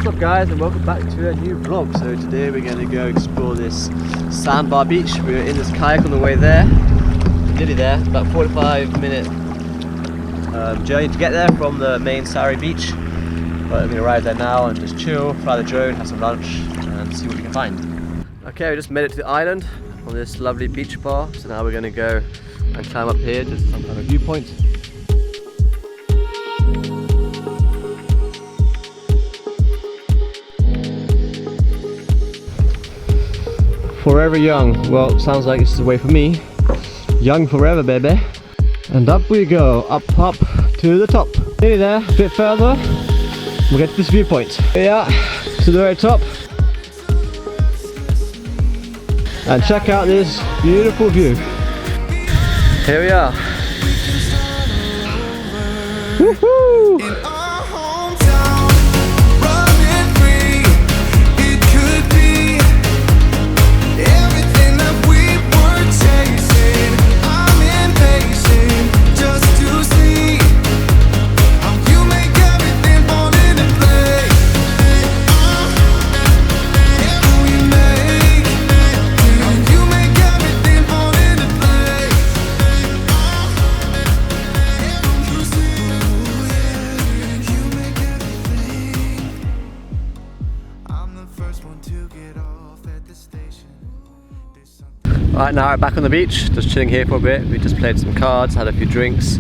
What's up guys, and welcome back to a new vlog. So today we're going to go explore this sandbar beach. We're in this kayak on the way there. We're nearly there, about 45-minute journey to get there from the main Sari beach. But we're going to arrive there now and just chill, fly the drone, have some lunch and see what we can find. Okay, we just made it to the island on this lovely beach bar. So now we're going to go and climb up here to some kind of viewpoint. Forever young. Well, sounds like it's the way for me. Young forever, baby. And up we go, up to the top. Nearly there, a bit further. We'll get to this viewpoint. Yeah, to the very top. And check out this beautiful view. Here we are. Woohoo! Right, now we're back on the beach, just chilling here for a bit. We just played some cards, had a few drinks.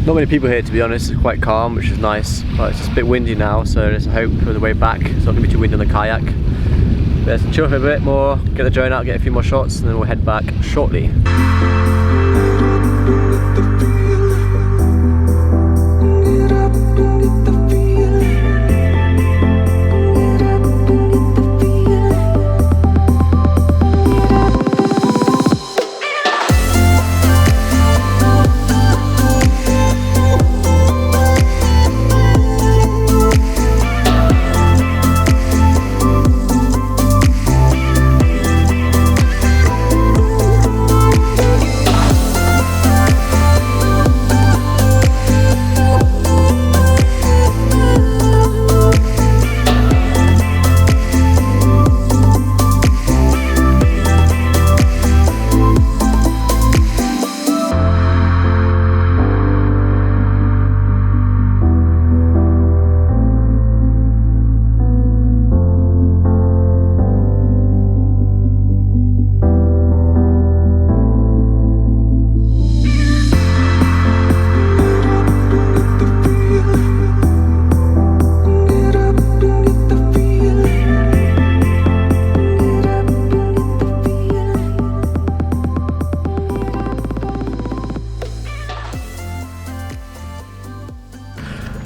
Not many people here to be honest, it's quite calm, which is nice. But it's just a bit windy now, so let's hope for the way back it's not going to be too windy on the kayak. But let's chill for a bit more, get the drone out, get a few more shots, and then we'll head back shortly.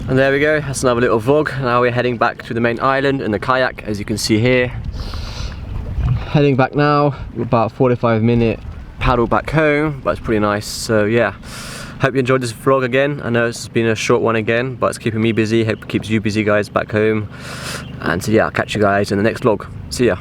And there we go, that's another little vlog. Now we're heading back to the main island in the kayak, as you can see here. Heading back now, about 45-minute paddle back home, but it's pretty nice. So yeah, hope you enjoyed this vlog again. I know it's been a short one again, but it's keeping me busy. Hope it keeps you busy guys back home. And so yeah, I'll catch you guys in the next vlog. See ya.